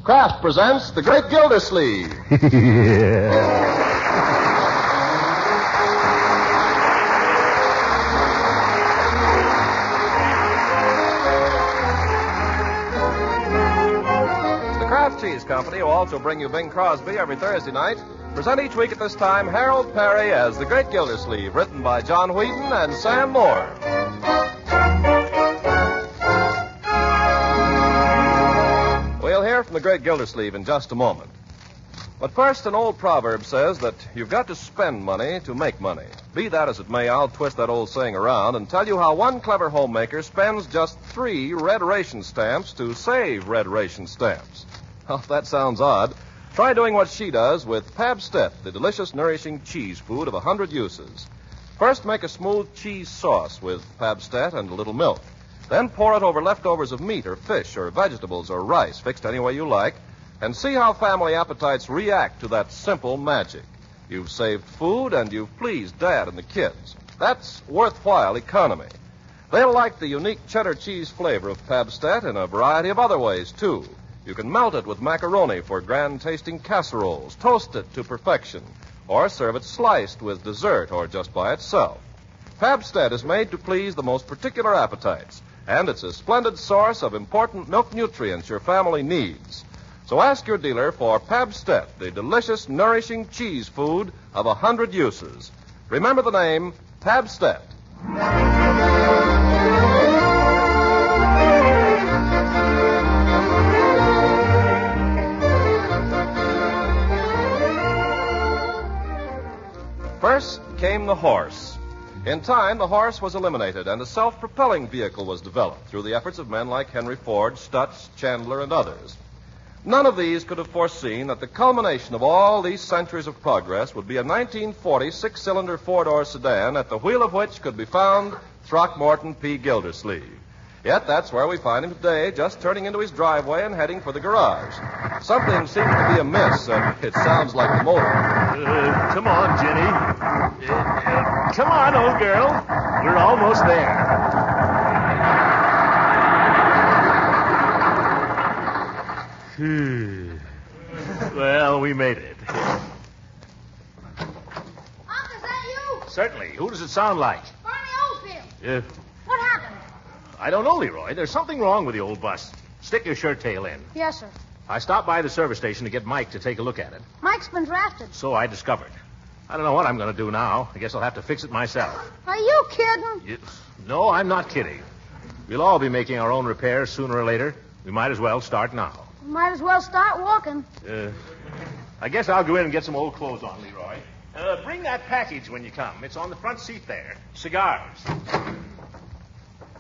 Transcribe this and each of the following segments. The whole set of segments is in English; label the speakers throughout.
Speaker 1: Kraft presents The Great Gildersleeve. Cheese Company, who also bring you Bing Crosby every Thursday night, present each week at this time Harold Peary as The Great Gildersleeve, written by John Wheaton and Sam Moore. We'll hear from The Great Gildersleeve in just a moment. But first, an old proverb says that you've got to spend money to make money. Be that as it may, I'll twist that old saying around and tell you how one clever homemaker spends just 3 red ration stamps to save red ration stamps. Oh, that sounds odd. Try doing what she does with Pabstet, the delicious, nourishing cheese food of 100 uses. First, make a smooth cheese sauce with Pabstet and a little milk. Then pour it over leftovers of meat or fish or vegetables or rice, fixed any way you like, and see how family appetites react to that simple magic. You've saved food and you've pleased Dad and the kids. That's worthwhile economy. They'll like the unique cheddar cheese flavor of Pabstet in a variety of other ways, too. You can melt it with macaroni for grand-tasting casseroles, toast it to perfection, or serve it sliced with dessert or just by itself. Pabstet is made to please the most particular appetites, and it's a splendid source of important milk nutrients your family needs. So ask your dealer for Pabstet, the delicious, nourishing cheese food of 100 uses. Remember the name, Pabstet. First came the horse. In time, the horse was eliminated, and a self-propelling vehicle was developed through the efforts of men like Henry Ford, Stutz, Chandler, and others. None of these could have foreseen that the culmination of all these centuries of progress would be a 1940 6-cylinder four-door sedan at the wheel of which could be found Throckmorton P. Gildersleeve. Yet that's where we find him today, just turning into his driveway and heading for the garage. Something seems to be amiss, and it sounds like the motor.
Speaker 2: Come on, Jenny. Come on, old girl. We're almost there. Well, we made it.
Speaker 3: Unc, is that you?
Speaker 2: Certainly. Who does it sound like?
Speaker 3: Barney Oldfield. What happened?
Speaker 2: I don't know, Leroy. There's something wrong with the old bus. Stick your shirt tail in.
Speaker 3: Yes, sir.
Speaker 2: I stopped by the service station to get Mike to take a look at it.
Speaker 3: Mike's been drafted.
Speaker 2: So I discovered. I don't know what I'm going to do now. I guess I'll have to fix it myself.
Speaker 3: Are you kidding?
Speaker 2: No, I'm not kidding. We'll all be making our own repairs sooner or later. We might as well start now.
Speaker 3: Might as well start walking.
Speaker 2: I guess I'll go in and get some old clothes on, Leroy. Bring that package when you come. It's on the front seat there. Cigars.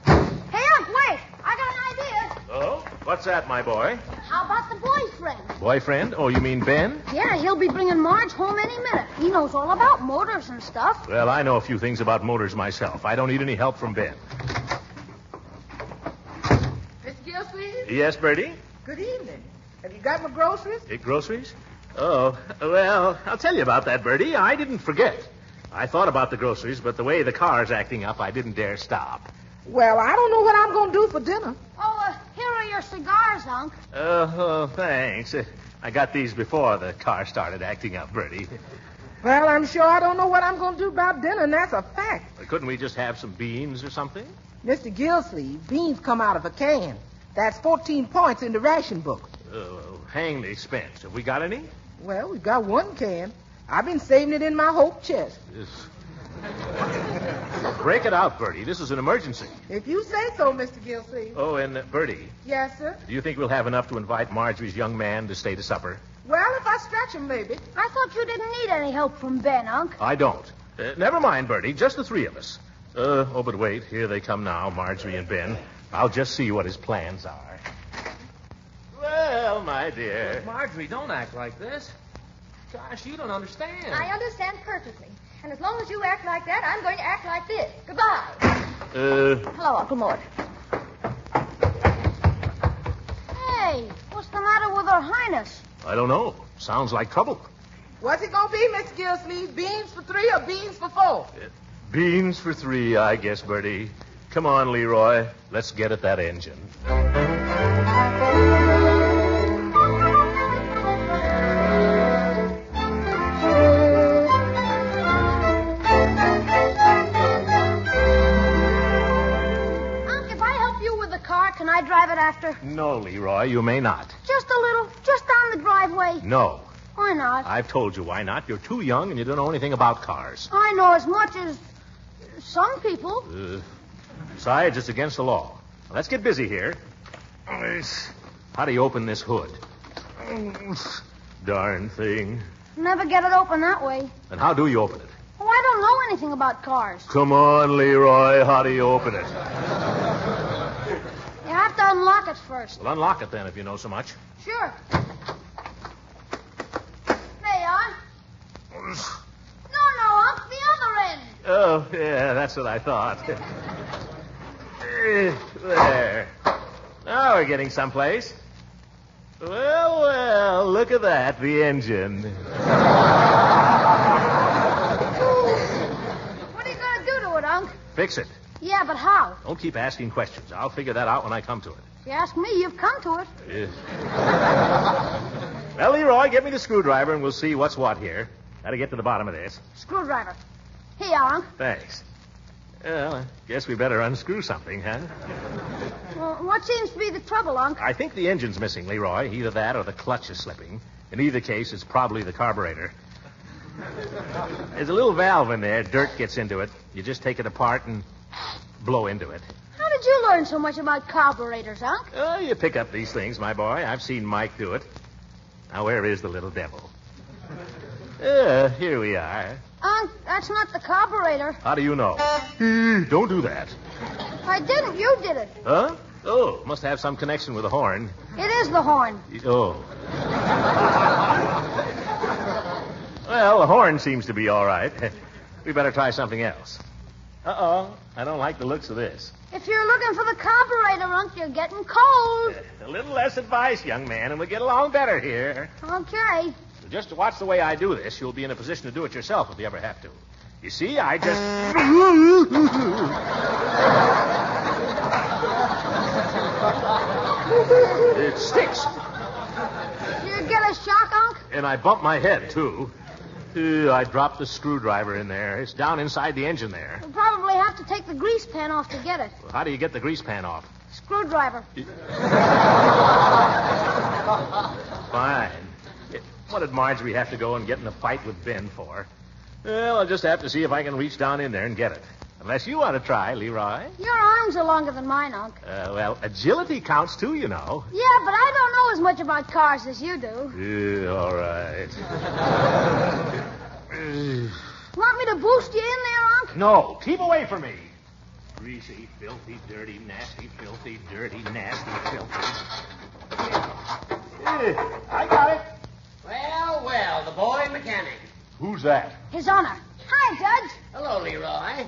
Speaker 3: Hey, Unc, wait. I got an idea.
Speaker 2: Oh? What's that, my boy?
Speaker 3: How about the boyfriend?
Speaker 2: Boyfriend? Oh, you mean Ben?
Speaker 3: Yeah, he'll be bringing Marge home any minute. He knows all about motors and stuff.
Speaker 2: Well, I know a few things about motors myself. I don't need any help from Ben.
Speaker 4: Mr. Gildersleeve?
Speaker 2: Yes, Birdie?
Speaker 4: Good evening. Have you got my groceries?
Speaker 2: Groceries? Oh, well, I'll tell you about that, Birdie. I didn't forget. I thought about the groceries, but the way the car's acting up, I didn't dare stop.
Speaker 4: Well, I don't know what I'm going to do for dinner.
Speaker 3: Oh, here are your cigars, Unc.
Speaker 2: Oh, thanks. I got these before the car started acting up, Birdie.
Speaker 4: Well, I'm sure I don't know what I'm going to do about dinner, and that's a fact.
Speaker 2: Couldn't we just have some beans or something?
Speaker 4: Mr. Gildersleeve, beans come out of a can. That's 14 points in the ration book.
Speaker 2: Oh, hang the expense. Have we got any?
Speaker 4: Well, we've got one can. I've been saving it in my hope chest.
Speaker 2: Break it out, Birdie. This is an emergency.
Speaker 4: If you say so, Mr. Gildersleeve.
Speaker 2: Oh, and Birdie.
Speaker 4: Yes, sir?
Speaker 2: Do you think we'll have enough to invite Marjorie's young man to stay to supper?
Speaker 4: Well, if I stretch him, maybe.
Speaker 3: I thought you didn't need any help from Ben, Unc.
Speaker 2: I don't. Never mind, Birdie. Just the three of us. Oh, but wait. Here they come now, Marjorie and Ben. I'll just see what his plans are. Well, my dear.
Speaker 5: Marjorie, don't act like this. Gosh, you don't understand.
Speaker 6: I understand perfectly. And as long as you act like that, I'm going to act like this. Goodbye.
Speaker 3: Hello, Uncle Mort. Hey, what's the matter with Her Highness?
Speaker 2: I don't know. Sounds like trouble.
Speaker 4: What's it going to be, Mr. Gildersleeve? Beans for 3 or beans for 4?
Speaker 2: Beans for 3, I guess, Birdie. Come on, Leroy. Let's get at that engine. No, Leroy, you may not.
Speaker 3: Just a little. Just down the driveway.
Speaker 2: No.
Speaker 3: Why not?
Speaker 2: I've told you why not. You're too young and you don't know anything about cars.
Speaker 3: I know as much as some people.
Speaker 2: Besides, it's against the law. Now, let's get busy here. How do you open this hood? Darn thing.
Speaker 3: Never get it open that way.
Speaker 2: And how do you open it?
Speaker 3: Oh, I don't know anything about cars.
Speaker 2: Come on, Leroy. How do you open it?
Speaker 3: You have to unlock it first.
Speaker 2: Well, unlock it then if you know so much.
Speaker 3: Sure. There you are. No, Unc, the other end.
Speaker 2: Oh, yeah, that's what I thought. There. Now we're getting someplace. Well, look at that, the engine.
Speaker 3: What are you going to do to it, Unc?
Speaker 2: Fix it.
Speaker 3: Yeah, but how?
Speaker 2: Don't keep asking questions. I'll figure that out when I come to it.
Speaker 3: If you ask me, you've come to it.
Speaker 2: Well, Leroy, get me the screwdriver and we'll see what's what here. Got to get to the bottom of this.
Speaker 3: Screwdriver. Here you are, Unc.
Speaker 2: Thanks. Well, I guess we better unscrew something, huh?
Speaker 3: Well, what seems to be the trouble, Unc?
Speaker 2: I think the engine's missing, Leroy. Either that or the clutch is slipping. In either case, it's probably the carburetor. There's a little valve in there. Dirt gets into it. You just take it apart and blow into it.
Speaker 3: How did you learn so much about carburetors, Unc?
Speaker 2: Oh, you pick up these things, my boy. I've seen Mike do it. Now, where is the little devil? Here we are.
Speaker 3: Unc, that's not the carburetor.
Speaker 2: How do you know? Don't do that.
Speaker 3: I didn't. You did it.
Speaker 2: Huh? Oh, must have some connection with the horn.
Speaker 3: It is the horn.
Speaker 2: Oh. Well, the horn seems to be all right. We better try something else. Uh-oh. I don't like the looks of this.
Speaker 3: If you're looking for the carburetor, Unc, you're getting cold.
Speaker 2: A little less advice, young man, and we'll get along better here.
Speaker 3: Okay.
Speaker 2: So just to watch the way I do this, you'll be in a position to do it yourself if you ever have to. You see, I just... It sticks.
Speaker 3: You get a shock, Unc?
Speaker 2: And I bumped my head, too. I dropped the screwdriver in there. It's down inside the engine there.
Speaker 3: You'll probably have to take the grease pan off to get it.
Speaker 2: Well, how do you get the grease pan off?
Speaker 3: Screwdriver.
Speaker 2: Fine. What did Marjorie have to go and get in a fight with Ben for? Well, I'll just have to see if I can reach down in there and get it. Unless you want to try, Leroy.
Speaker 3: Your arms are longer than mine, Unc.
Speaker 2: Well, agility counts, too, you know.
Speaker 3: Yeah, but I don't know as much about cars as you do.
Speaker 2: All right.
Speaker 3: Want me to boost you in there, Unc?
Speaker 2: No, keep away from me. Greasy, filthy, dirty, nasty, filthy, dirty, nasty, filthy. I got it.
Speaker 7: Well, the boy mechanic.
Speaker 2: Who's that?
Speaker 3: His Honor. Hi, Judge.
Speaker 7: Hello, Leroy.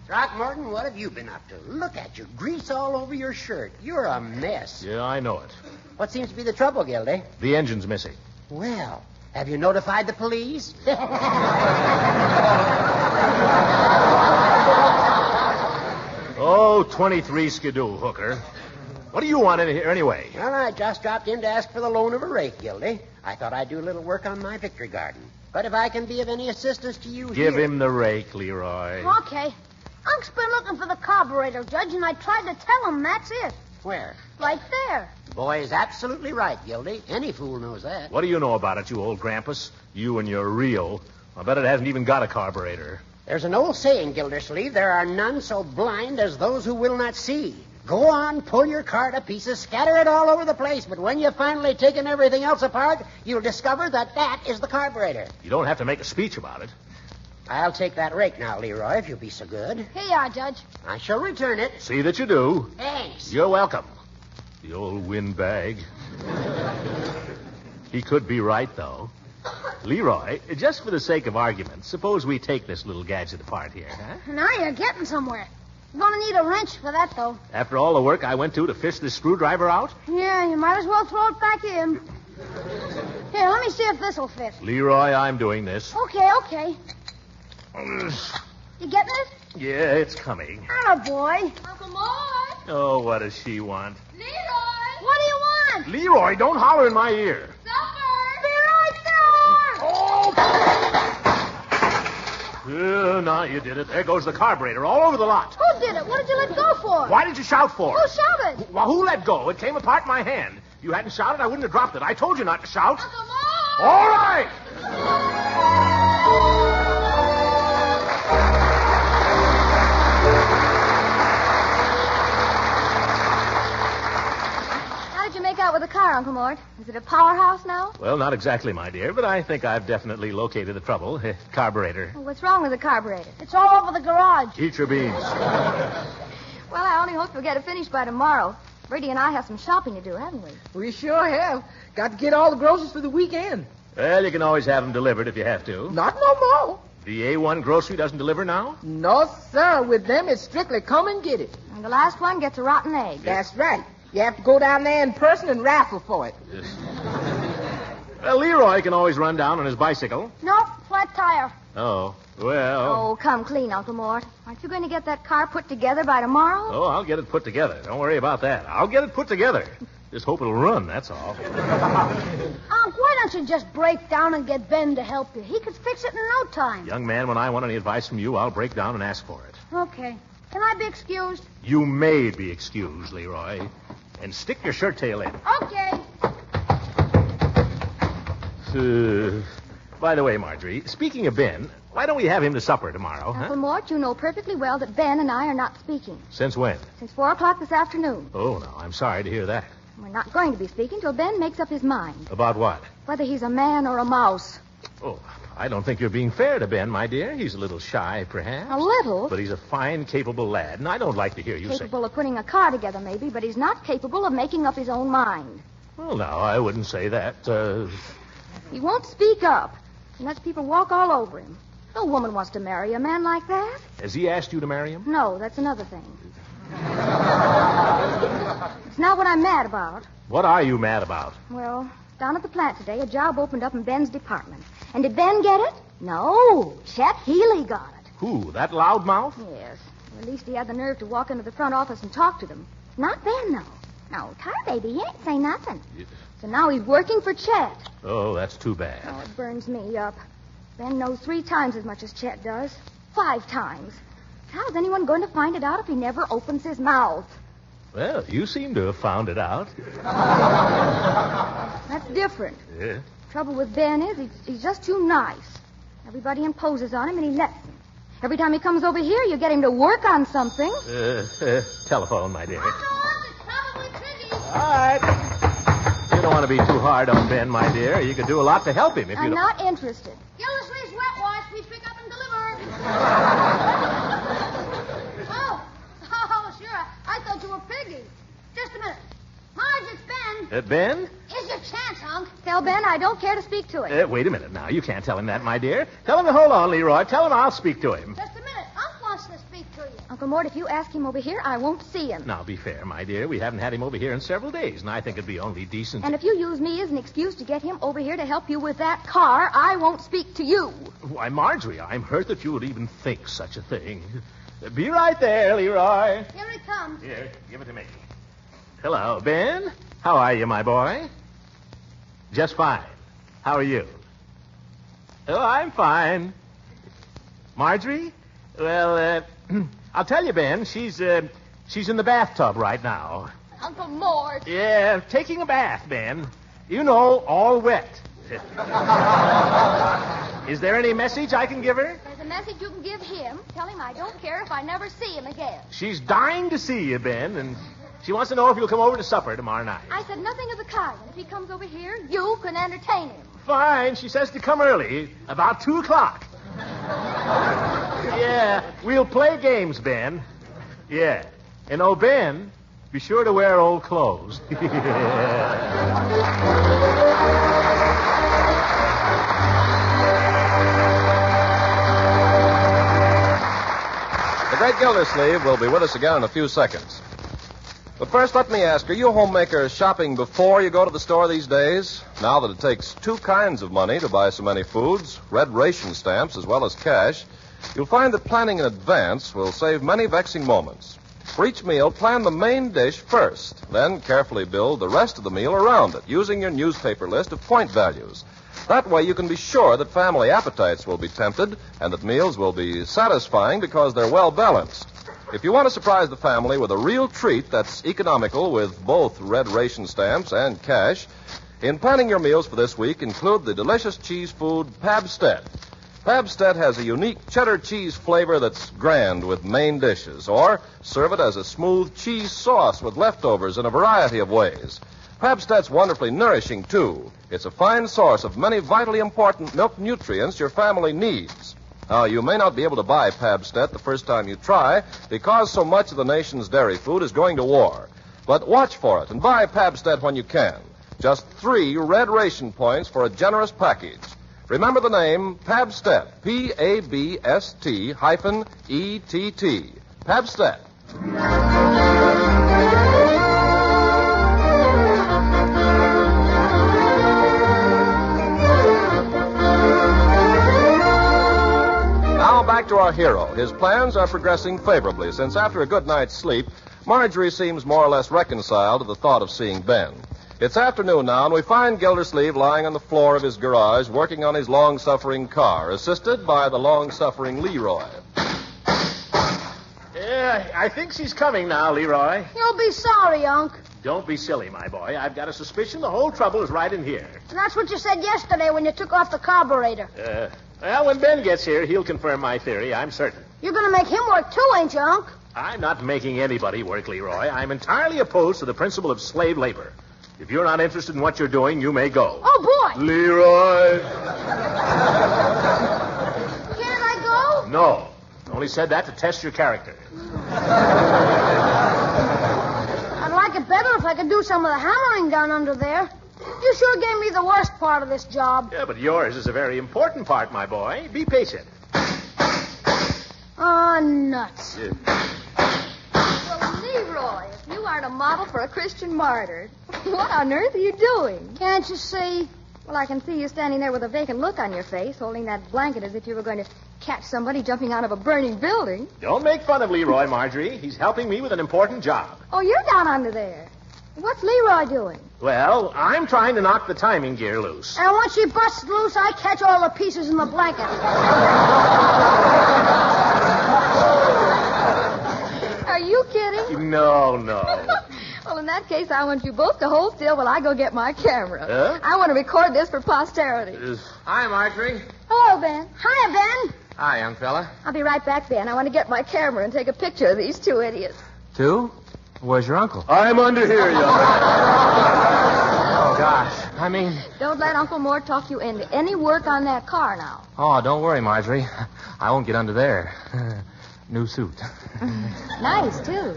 Speaker 7: Throckmorton, what have you been up to? Look at you. Grease all over your shirt. You're a mess.
Speaker 2: Yeah, I know it.
Speaker 7: What seems to be the trouble, Gildy?
Speaker 2: The engine's missing.
Speaker 7: Well, have you notified the police?
Speaker 2: Oh, 23 skidoo, hooker. What do you want in here anyway?
Speaker 7: Well, I just dropped in to ask for the loan of a rake, Gildy. I thought I'd do a little work on my victory garden. But if I can be of any assistance to you
Speaker 2: Give
Speaker 7: here...
Speaker 2: him the rake, Leroy.
Speaker 3: Okay. Unc's been looking for the carburetor, Judge, and I tried to tell him that's it.
Speaker 7: Where?
Speaker 3: Right there.
Speaker 7: The boy is absolutely right, Gildy. Any fool knows that.
Speaker 2: What do you know about it, you old grampus? You and your reel. I bet it hasn't even got a carburetor.
Speaker 7: There's an old saying, Gildersleeve, there are none so blind as those who will not see. Go on, pull your car to pieces, scatter it all over the place, but when you've finally taken everything else apart, you'll discover that that is the carburetor.
Speaker 2: You don't have to make a speech about it.
Speaker 7: I'll take that rake now, Leroy, if you'll be so good.
Speaker 3: Here you are, Judge.
Speaker 7: I shall return it.
Speaker 2: See that you do.
Speaker 7: Thanks.
Speaker 2: You're welcome. The old windbag. He could be right, though. Leroy, just for the sake of argument, suppose we take this little gadget apart here, huh?
Speaker 3: Now you're getting somewhere. You're going to need a wrench for that, though.
Speaker 2: After all the work I went to fish this screwdriver out?
Speaker 3: Yeah, you might as well throw it back in. Here, let me see if this will fit.
Speaker 2: Leroy, I'm doing this.
Speaker 3: Okay. You getting it?
Speaker 2: Yeah, it's coming.
Speaker 3: Attaboy.
Speaker 6: Uncle Mort.
Speaker 2: Oh, what does she want?
Speaker 6: Leroy.
Speaker 3: What do you want?
Speaker 2: Leroy, don't holler in my ear.
Speaker 6: Supper.
Speaker 3: Be right there.
Speaker 2: Oh! No, you did it. There goes the carburetor all over the lot.
Speaker 3: Who did it? What did you let go for?
Speaker 2: Why did you shout for?
Speaker 3: Who shouted?
Speaker 2: Well, who let go? It came apart in my hand. If you hadn't shouted, I wouldn't have dropped it. I told you not to shout.
Speaker 3: Uncle Mort!
Speaker 2: All right!
Speaker 6: How did you make out with the car, Uncle Mort? Is it a powerhouse now?
Speaker 2: Well, not exactly, my dear, but I think I've definitely located the trouble. Carburetor.
Speaker 6: Well, what's wrong with the carburetor?
Speaker 3: It's all over the garage.
Speaker 2: Eat your beans.
Speaker 6: Well, I only hope you'll get it finished by tomorrow. Birdie and I have some shopping to do, haven't we?
Speaker 4: We sure have. Got to get all the groceries for the weekend.
Speaker 2: Well, you can always have them delivered if you have to.
Speaker 4: Not no more.
Speaker 2: The A1 grocery doesn't deliver now?
Speaker 4: No, sir. With them, it's strictly come and get it.
Speaker 6: And the last one gets a rotten egg.
Speaker 4: That's right. You have to go down there in person and raffle for it.
Speaker 2: Well, Leroy can always run down on his bicycle.
Speaker 3: Nope, flat tire.
Speaker 2: Oh, well.
Speaker 6: Oh, come clean, Uncle Mort. Aren't you going to get that car put together by tomorrow?
Speaker 2: Oh, I'll get it put together. Don't worry about that. I'll get it put together. Just hope it'll run, that's all.
Speaker 3: Unc, why don't you just break down and get Ben to help you? He could fix it in no time.
Speaker 2: Young man, when I want any advice from you, I'll break down and ask for it.
Speaker 3: Okay. Can I be excused?
Speaker 2: You may be excused, Leroy. And stick your shirt tail in.
Speaker 3: Okay.
Speaker 2: By the way, Marjorie, speaking of Ben, why don't we have him to supper tomorrow,
Speaker 6: Uncle Mort, you know perfectly well that Ben and I are not speaking.
Speaker 2: Since when?
Speaker 6: Since 4 o'clock this afternoon.
Speaker 2: Oh, no, I'm sorry to hear that.
Speaker 6: We're not going to be speaking till Ben makes up his mind.
Speaker 2: About what?
Speaker 6: Whether he's a man or a mouse.
Speaker 2: Oh, I don't think you're being fair to Ben, my dear. He's a little shy, perhaps.
Speaker 6: A little?
Speaker 2: But he's a fine, capable lad, and I don't like to hear you say...
Speaker 6: Capable of putting a car together, maybe, but he's not capable of making up his own mind.
Speaker 2: Well, no, I wouldn't say that.
Speaker 6: He won't speak up. He lets people walk all over him. No woman wants to marry a man like that.
Speaker 2: Has he asked you to marry him?
Speaker 6: No, that's another thing. It's not what I'm mad about.
Speaker 2: What are you mad about?
Speaker 6: Well, down at the plant today, a job opened up in Ben's department. And did Ben get it? No, Chet Healy got it.
Speaker 2: Who, that loudmouth?
Speaker 6: Yes. Or at least he had the nerve to walk into the front office and talk to them. Not Ben, though. No, Tar Baby, he ain't say nothing.
Speaker 2: Yeah.
Speaker 6: So now he's working for Chet.
Speaker 2: Oh, that's too bad.
Speaker 6: Oh, it burns me up. Ben knows 3 times as much as Chet does. 5 times. How's anyone going to find it out if he never opens his mouth?
Speaker 2: Well, you seem to have found it out.
Speaker 6: That's different.
Speaker 2: Yeah.
Speaker 6: Trouble with Ben is he's just too nice. Everybody imposes on him and he lets them. Every time he comes over here, you get him to work on something.
Speaker 2: Telephone, my dear.
Speaker 3: It's probably Piggy.
Speaker 2: All right. You don't want to be too hard on Ben, my dear. You could do a lot to help him if you
Speaker 6: I'm
Speaker 2: don't...
Speaker 6: not interested.
Speaker 3: Gildersleeve's wet wash. Please pick up and deliver. Oh, sure. I thought you were Piggy. Just a minute. Marge, it's Ben.
Speaker 2: Ben?
Speaker 3: Here's your chance, Unc.
Speaker 6: Tell Ben I don't care to speak to him.
Speaker 2: Wait a minute now. You can't tell him that, my dear. Tell him to hold on, Leroy. Tell him I'll speak to him.
Speaker 3: Just a minute. Unc wants to speak to you.
Speaker 6: Uncle Mort, if you ask him over here, I won't see him.
Speaker 2: Now, be fair, my dear. We haven't had him over here in several days, and I think it'd be only decent...
Speaker 6: And if you use me as an excuse to get him over here to help you with that car, I won't speak to you.
Speaker 2: Why, Marjorie, I'm hurt that you would even think such a thing. Be right there, Leroy.
Speaker 3: Here he comes.
Speaker 2: Here, give it to me. Hello, Ben. How are you, my boy? Just fine. How are you? Oh, I'm fine. Marjorie? Well, I'll tell you, Ben, she's in the bathtub right now.
Speaker 3: Uncle Mort.
Speaker 2: Yeah, taking a bath, Ben. You know, all wet. Is there any message I can give her?
Speaker 6: There's a message you can give him. Tell him I don't care if I never see him again.
Speaker 2: She's dying to see you, Ben, and she wants to know if you'll come over to supper tomorrow night.
Speaker 6: I said nothing of the kind. If he comes over here, you can entertain him.
Speaker 2: Fine. She says to come early, about 2 o'clock. Yeah, we'll play games, Ben. Yeah. And, oh, Ben, be sure to wear old clothes.
Speaker 1: The Great Gildersleeve will be with us again in a few seconds. But first, let me ask, are you homemakers shopping before you go to the store these days? Now that it takes 2 kinds of money to buy so many foods, red ration stamps as well as cash, you'll find that planning in advance will save many vexing moments. For each meal, plan the main dish first. Then carefully build the rest of the meal around it, using your newspaper list of point values. That way you can be sure that family appetites will be tempted and that meals will be satisfying because they're well balanced. If you want to surprise the family with a real treat that's economical with both red ration stamps and cash, in planning your meals for this week, include the delicious cheese food Pabstet. Pabstet has a unique cheddar cheese flavor that's grand with main dishes, or serve it as a smooth cheese sauce with leftovers in a variety of ways. Pabstet's wonderfully nourishing, too. It's a fine source of many vitally important milk nutrients your family needs. Now, you may not be able to buy Pabstet the first time you try because so much of the nation's dairy food is going to war. But watch for it and buy Pabstet when you can. Just 3 red ration points for a generous package. Remember the name Pabstet, Pabst-ETT. Pabstet. Now back to our hero. His plans are progressing favorably since after a good night's sleep, Marjorie seems more or less reconciled to the thought of seeing Ben. It's afternoon now, and we find Gildersleeve lying on the floor of his garage working on his long-suffering car, assisted by the long-suffering Leroy.
Speaker 2: Yeah, I think she's coming now, Leroy.
Speaker 3: You'll be sorry, Unc.
Speaker 2: Don't be silly, my boy. I've got a suspicion the whole trouble is right in here.
Speaker 3: And that's what you said yesterday when you took off the carburetor.
Speaker 2: Well, when Ben gets here, he'll confirm my theory, I'm certain.
Speaker 3: You're going to make him work too, ain't you, Unc?
Speaker 2: I'm not making anybody work, Leroy. I'm entirely opposed to the principle of slave labor. If you're not interested in what you're doing, you may go.
Speaker 3: Oh, boy.
Speaker 2: Leroy!
Speaker 3: Can't I go?
Speaker 2: No. Only said that to test your character.
Speaker 3: I'd like it better if I could do some of the hammering down under there. You sure gave me the worst part of this job.
Speaker 2: Yeah, but yours is a very important part, my boy. Be patient.
Speaker 3: Oh, nuts.
Speaker 6: Well, Leroy, if you aren't a model for a Christian martyr, what on earth are you doing?
Speaker 3: Can't you see?
Speaker 6: Well, I can see you standing there with a vacant look on your face, holding that blanket as if you were going to catch somebody jumping out of a burning building.
Speaker 2: Don't make fun of Leroy, Marjorie. He's helping me with an important job.
Speaker 6: Oh, you're down under there. What's Leroy doing?
Speaker 2: Well, I'm trying to knock the timing gear loose.
Speaker 3: And once she busts loose, I catch all the pieces in the blanket.
Speaker 6: Are you kidding?
Speaker 2: No.
Speaker 6: Well, in that case, I want you both to hold still while I go get my camera.
Speaker 2: Huh?
Speaker 6: I want to record this for posterity.
Speaker 8: Hi, Marjorie.
Speaker 6: Hello, Ben.
Speaker 3: Hiya, Ben.
Speaker 8: Hi, young fella.
Speaker 6: I'll be right back, Ben. I want to get my camera and take a picture of these 2 idiots.
Speaker 8: 2? Where's your uncle?
Speaker 2: I'm under here, young man.
Speaker 8: Oh, gosh. I mean...
Speaker 6: Don't let Uncle Mort talk you into any work on that car now.
Speaker 8: Oh, don't worry, Marjorie. I won't get under there. New suit.
Speaker 6: Nice, too.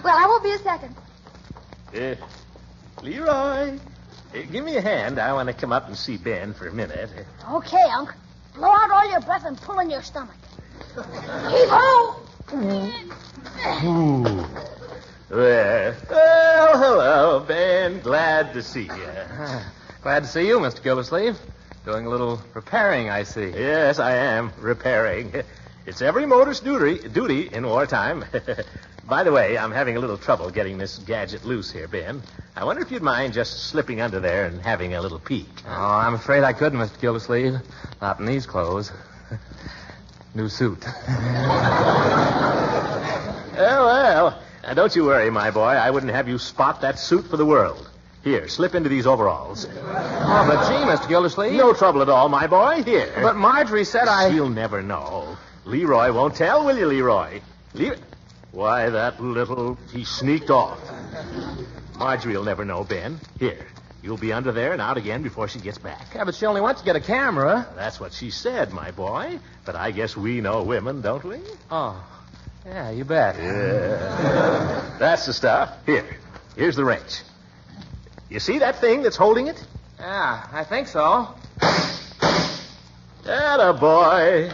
Speaker 6: Well, I won't be a second.
Speaker 2: Leroy, give me a hand. I want to come up and see Ben for a minute.
Speaker 3: Okay, Unc. Blow out all your breath and pull in your stomach. Heave-ho!
Speaker 2: Ooh. Well, hello, Ben. Glad to see you.
Speaker 8: Glad to see you, Mr. Gildersleeve. Doing a little repairing, I see.
Speaker 2: Yes, I am repairing. It's every motorist's duty in wartime. By the way, I'm having a little trouble getting this gadget loose here, Ben. I wonder if you'd mind just slipping under there and having a little peek.
Speaker 8: Oh, I'm afraid I couldn't, Mr. Gildersleeve. Not in these clothes. New suit.
Speaker 2: Well, don't you worry, my boy. I wouldn't have you spot that suit for the world. Here, slip into these overalls.
Speaker 8: Oh, but gee, Mr. Gildersleeve.
Speaker 2: No trouble at all, my boy. Here.
Speaker 8: But Marjorie said
Speaker 2: You'll never know. Leroy won't tell, will you, Leroy? Why, that little... He sneaked off. Marjorie will never know, Ben. Here, you'll be under there and out again before she gets back.
Speaker 8: Yeah, but she only went to get a camera.
Speaker 2: That's what she said, my boy. But I guess we know women, don't we?
Speaker 8: Oh, yeah, you bet.
Speaker 2: Yeah. That's the stuff. Here's the wrench. You see that thing that's holding it?
Speaker 8: Yeah, I think so.
Speaker 2: Atta boy.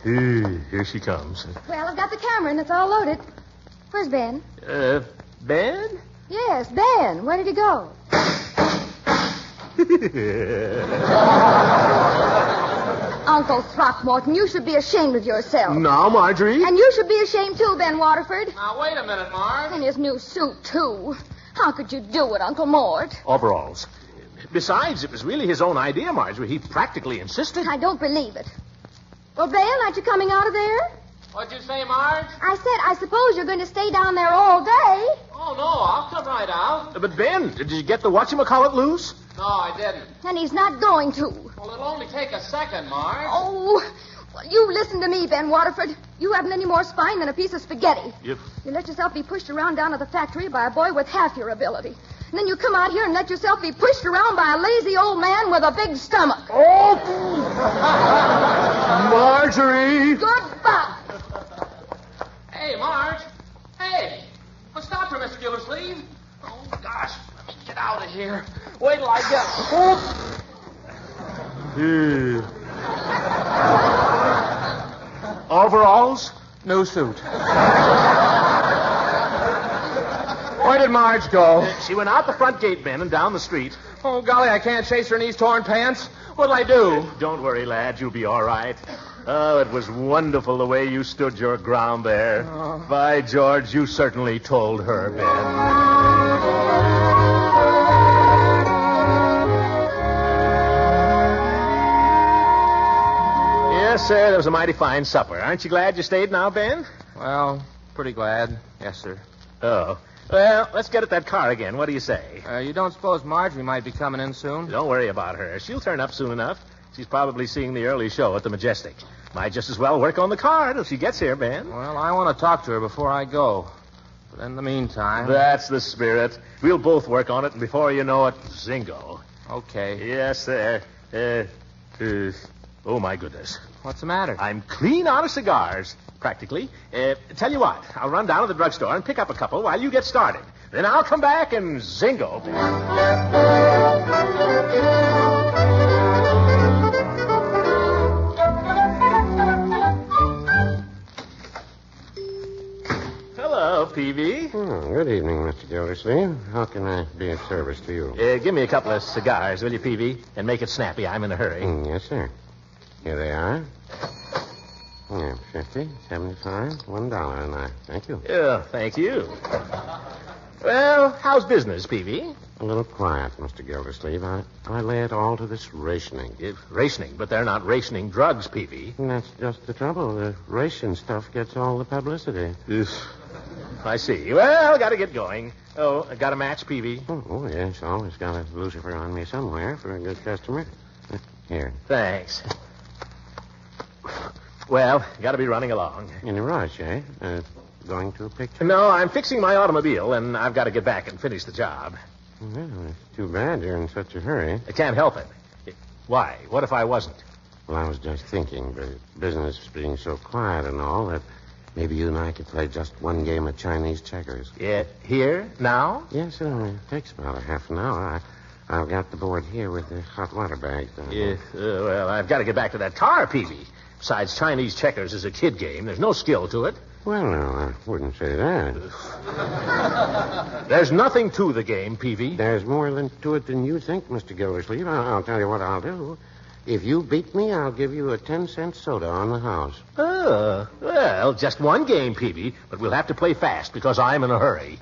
Speaker 2: Here she comes.
Speaker 6: Well, I've got the camera and it's all loaded. Where's Ben?
Speaker 2: Ben?
Speaker 6: Yes, Ben. Where did he go? Uncle Throckmorton, you should be ashamed of yourself.
Speaker 2: Now, Marjorie.
Speaker 6: And you should be ashamed, too, Ben Waterford.
Speaker 5: Now, wait a minute, Marge.
Speaker 6: And his new suit, too. How could you do it, Uncle Mort?
Speaker 2: Overalls. Besides, it was really his own idea, Marjorie. He practically insisted.
Speaker 6: I don't believe it. Well, Ben, aren't you coming out of there?
Speaker 5: What'd you say, Marge?
Speaker 6: I said, I suppose you're going to stay down there all day.
Speaker 5: Oh, no, I'll come right out.
Speaker 2: But, Ben, did you get the whatchamacallit loose?
Speaker 5: No, I didn't.
Speaker 6: And he's not going to.
Speaker 5: Well, it'll only take a second, Marge.
Speaker 6: Oh, well, you listen to me, Ben Waterford. You haven't any more spine than a piece of spaghetti.
Speaker 2: Yep.
Speaker 6: You let yourself be pushed around down at the factory by a boy with half your ability. And then you come out here and let yourself be pushed around by a lazy old man with a big stomach.
Speaker 2: Oh! Marjorie!
Speaker 6: Goodbye.
Speaker 5: Hey, Marge. Hey. Well, stop her, Mr. Gildersleeve. Oh, gosh. Let me get out of here. Wait till I get...
Speaker 2: Overalls, new suit. Where did Marge go? She went out the front gate, Ben, and down the street.
Speaker 5: Oh, golly, I can't chase her in these torn pants. What'll I do?
Speaker 2: Don't worry, lad. You'll be all right. Oh, it was wonderful the way you stood your ground there.
Speaker 5: Oh.
Speaker 2: By George, you certainly told her, Ben. Yes, sir, that was a mighty fine supper. Aren't you glad you stayed now, Ben?
Speaker 5: Well, pretty glad. Yes, sir.
Speaker 2: Oh. Well, let's get at that car again. What do you say?
Speaker 5: You don't suppose Marjorie might be coming in soon?
Speaker 2: Don't worry about her. She'll turn up soon enough. She's probably seeing the early show at the Majestic. Might just as well work on the car till she gets here, Ben.
Speaker 5: Well, I want to talk to her before I go. But in the meantime...
Speaker 2: That's the spirit. We'll both work on it, and before you know it, zingo.
Speaker 5: Okay.
Speaker 2: Yes, sir. Oh, my goodness.
Speaker 5: What's the matter?
Speaker 2: I'm clean out of cigars, practically. Tell you what, I'll run down to the drugstore and pick up a couple while you get started. Then I'll come back and zingo. Hello, Peavy.
Speaker 9: Good evening, Mr. Gildersleeve. How can I be of service to you?
Speaker 2: Give me a couple of cigars, will you, Peavy? And make it snappy. I'm in a hurry.
Speaker 9: Yes, sir. Here they are. Yeah, 50, 75, $1, and I thank you.
Speaker 2: Yeah, thank you. Well, how's business, Peavy?
Speaker 9: A little quiet, Mr. Gildersleeve. I lay it all to this rationing.
Speaker 2: Rationing, but they're not rationing drugs, Peavy.
Speaker 9: And that's just the trouble. The ration stuff gets all the publicity.
Speaker 2: I see. Well, got to get going. Oh, got a match, Peavy?
Speaker 9: Oh, yes. Always got a lucifer on me somewhere for a good customer. Here.
Speaker 2: Thanks. Well, got to be running along.
Speaker 9: In a rush, eh? Going to a picture?
Speaker 2: No, I'm fixing my automobile, and I've got to get back and finish the job.
Speaker 9: Well, it's too bad you're in such a hurry.
Speaker 2: I can't help it. Why? What if I wasn't?
Speaker 9: Well, I was just thinking, but business being so quiet and all, that maybe you and I could play just one game of Chinese checkers.
Speaker 2: Yeah, here? Now?
Speaker 9: Yes, sir. It takes about a half an hour. I've got the board here with the hot water bags.
Speaker 2: Yeah, well, I've got to get back to that car, Peavy. Besides, Chinese checkers is a kid game. There's no skill to it.
Speaker 9: Well, no, I wouldn't say that.
Speaker 2: There's nothing to the game, Peavy.
Speaker 9: There's more to it than you think, Mr. Gildersleeve. I'll tell you what I'll do. If you beat me, I'll give you a 10-cent soda on the house.
Speaker 2: Oh, well, just one game, Peavy, but we'll have to play fast because I'm in a hurry.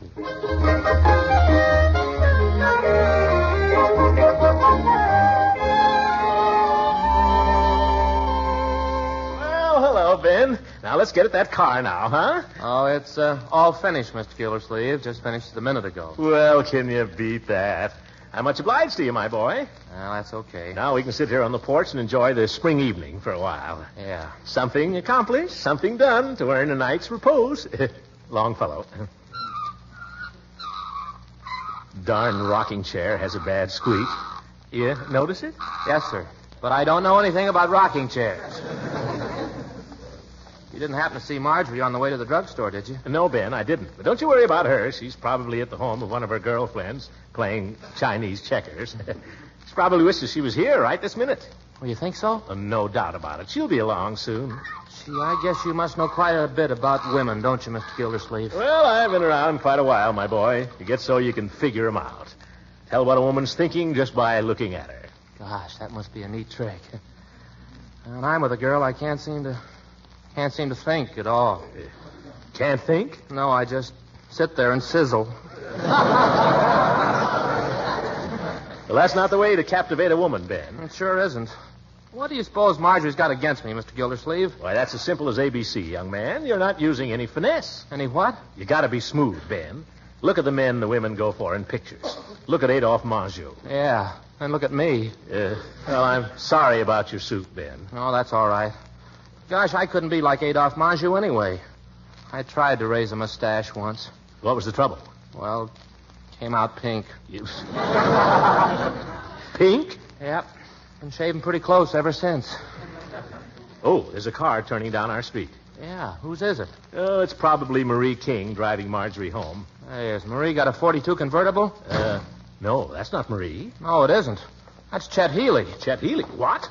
Speaker 2: Hello, Ben. Now, let's get at that car now, huh?
Speaker 5: Oh, it's all finished, Mr. Gildersleeve. Just finished a minute ago.
Speaker 2: Well, can you beat that? I'm much obliged to you, my boy.
Speaker 5: Well, that's okay.
Speaker 2: Now we can sit here on the porch and enjoy the spring evening for a while.
Speaker 5: Yeah.
Speaker 2: Something accomplished, something done to earn a night's repose. Longfellow. Darn rocking chair has a bad squeak. You notice it?
Speaker 5: Yes, sir. But I don't know anything about rocking chairs. You didn't happen to see Marjorie on the way to the drugstore, did you?
Speaker 2: No, Ben, I didn't. But don't you worry about her. She's probably at the home of one of her girlfriends playing Chinese checkers. She probably wishes she was here right this minute.
Speaker 5: Oh, you think so?
Speaker 2: No doubt about it. She'll be along soon.
Speaker 5: Gee, I guess you must know quite a bit about women, don't you, Mr. Gildersleeve?
Speaker 2: Well, I've been around quite a while, my boy. You get so you can figure 'em out. Tell what a woman's thinking just by looking at her.
Speaker 5: Gosh, that must be a neat trick.
Speaker 8: When I'm with a girl, I can't seem to think at all.
Speaker 2: Can't think?
Speaker 8: No, I just sit there and sizzle.
Speaker 2: Well, that's not the way to captivate a woman, Ben.
Speaker 8: It sure isn't. What do you suppose Marjorie's got against me, Mr. Gildersleeve?
Speaker 2: Why, that's as simple as ABC, young man. You're not using any finesse.
Speaker 8: Any what?
Speaker 2: You gotta be smooth, Ben. Look at the men the women go for in pictures. Look at Adolphe Marjot.
Speaker 8: Yeah, and look at me.
Speaker 2: Well, I'm sorry about your suit, Ben.
Speaker 8: Oh, that's all right. Gosh, I couldn't be like Adolphe Marjot anyway. I tried to raise a mustache once.
Speaker 2: What was the trouble?
Speaker 8: Well, came out pink.
Speaker 2: Pink?
Speaker 8: Yep. Been shaving pretty close ever since.
Speaker 2: Oh, there's a car turning down our street.
Speaker 8: Yeah, whose is it?
Speaker 2: Oh, it's probably Marie King driving Marjorie home.
Speaker 8: Hey, has Marie got a 42 convertible?
Speaker 2: No, that's not Marie.
Speaker 8: No, it isn't. That's Chet Healy.
Speaker 2: Chet Healy? What?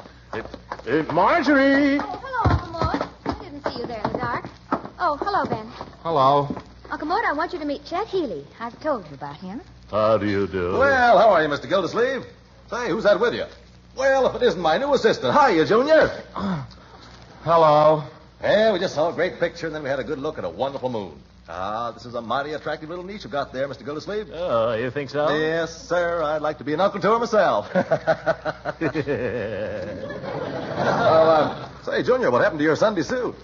Speaker 2: Marjorie!
Speaker 6: Oh, hello, Uncle Maude. I didn't see you there in the dark. Oh, hello, Ben.
Speaker 8: Hello.
Speaker 6: Uncle Maude, I want you to meet Chet Healy. I've told you about him.
Speaker 2: How do you do?
Speaker 1: Well, how are you, Mr. Gildersleeve? Say, who's that with you? Well, if it isn't my new assistant. Hiya, Junior.
Speaker 8: Hello.
Speaker 1: Yeah, we just saw a great picture, and then we had a good look at a wonderful moon. This is a mighty attractive little niece you've got there, Mr. Gildersleeve.
Speaker 2: Oh, you think so?
Speaker 1: Yes, sir. I'd like to be an uncle to her myself. Say, Junior, what happened to your Sunday suit?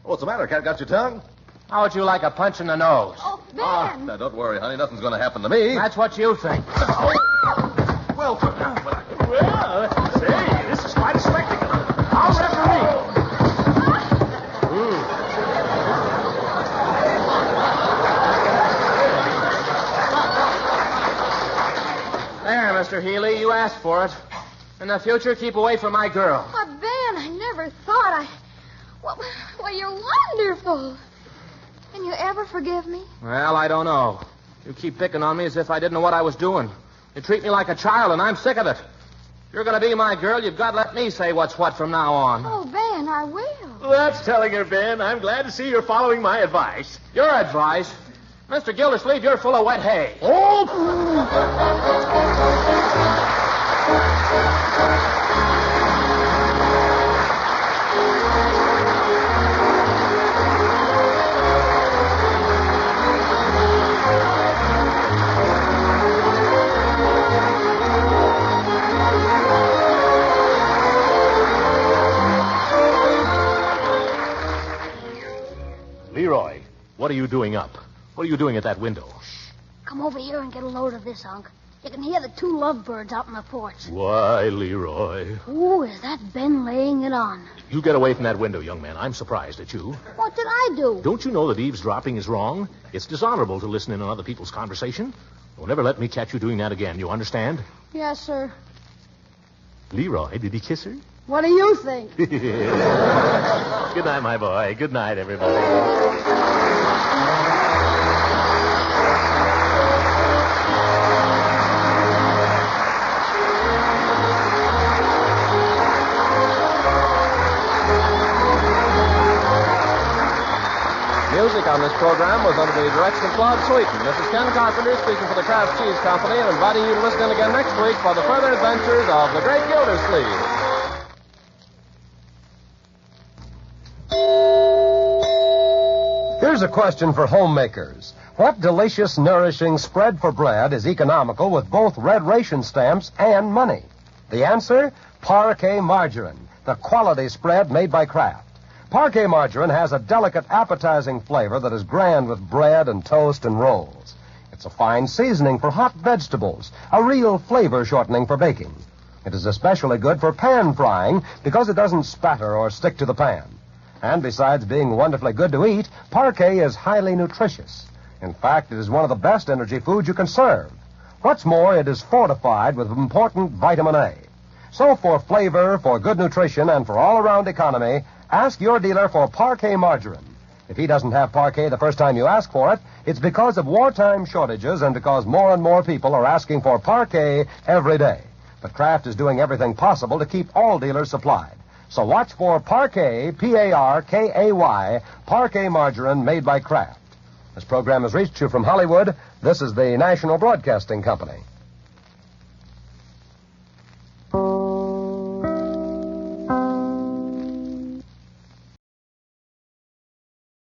Speaker 1: What's the matter? Cat got your tongue?
Speaker 8: How would you like a punch in the nose?
Speaker 6: Oh, Ben.
Speaker 1: Now, don't worry, honey. Nothing's going to happen to me.
Speaker 8: That's what you think.
Speaker 1: Well,
Speaker 2: Say, this is quite a spectacle. I'll referee.
Speaker 8: There, Mr. Healy, you asked for it. In the future, keep away from my girl.
Speaker 3: Why, Ben, I never thought Well, you're wonderful.
Speaker 6: Can you ever forgive me?
Speaker 8: Well, I don't know. You keep picking on me as if I didn't know what I was doing. You treat me like a child, and I'm sick of it. If you're going to be my girl, you've got to let me say what's what from now on.
Speaker 3: Oh, Ben, I will.
Speaker 2: Well, that's telling her, Ben. I'm glad to see you're following my advice.
Speaker 8: Your advice? Mr. Gildersleeve, you're full of wet hay.
Speaker 2: Oh! Leroy, what are you doing up? What are you doing at that window?
Speaker 3: Come over here and get a load of this, Unc. You can hear the two lovebirds out on the porch.
Speaker 2: Why, Leroy?
Speaker 3: Ooh, is that Ben laying it on?
Speaker 2: You get away from that window, young man. I'm surprised at you.
Speaker 3: What did I do?
Speaker 2: Don't you know that eavesdropping is wrong? It's dishonorable to listen in on other people's conversation. Don't ever let me catch you doing that again. You understand?
Speaker 3: Yes, sir.
Speaker 2: Leroy, did he kiss her?
Speaker 3: What do you think?
Speaker 2: Good night, my boy. Good night, everybody.
Speaker 1: Music on this program was under the direction of Claude Sweeten. This is Ken Carpenter speaking for the Kraft Cheese Company and inviting you to listen in again next week for the further adventures of the Great Gildersleeve.
Speaker 10: Here's a question for homemakers. What delicious, nourishing spread for bread is economical with both red ration stamps and money? The answer? Parquet margarine, the quality spread made by Kraft. Parquet margarine has a delicate, appetizing flavor that is grand with bread and toast and rolls. It's a fine seasoning for hot vegetables, a real flavor shortening for baking. It is especially good for pan frying because it doesn't spatter or stick to the pan. And besides being wonderfully good to eat, Parquet is highly nutritious. In fact, it is one of the best energy foods you can serve. What's more, it is fortified with important vitamin A. So for flavor, for good nutrition, and for all-around economy, ask your dealer for Parquet margarine. If he doesn't have Parquet the first time you ask for it, it's because of wartime shortages and because more and more people are asking for Parquet every day. But Kraft is doing everything possible to keep all dealers supplied. So watch for Parquet, P-A-R-K-A-Y, Parquet margarine made by Kraft. This program has reached you from Hollywood. This is the National Broadcasting Company.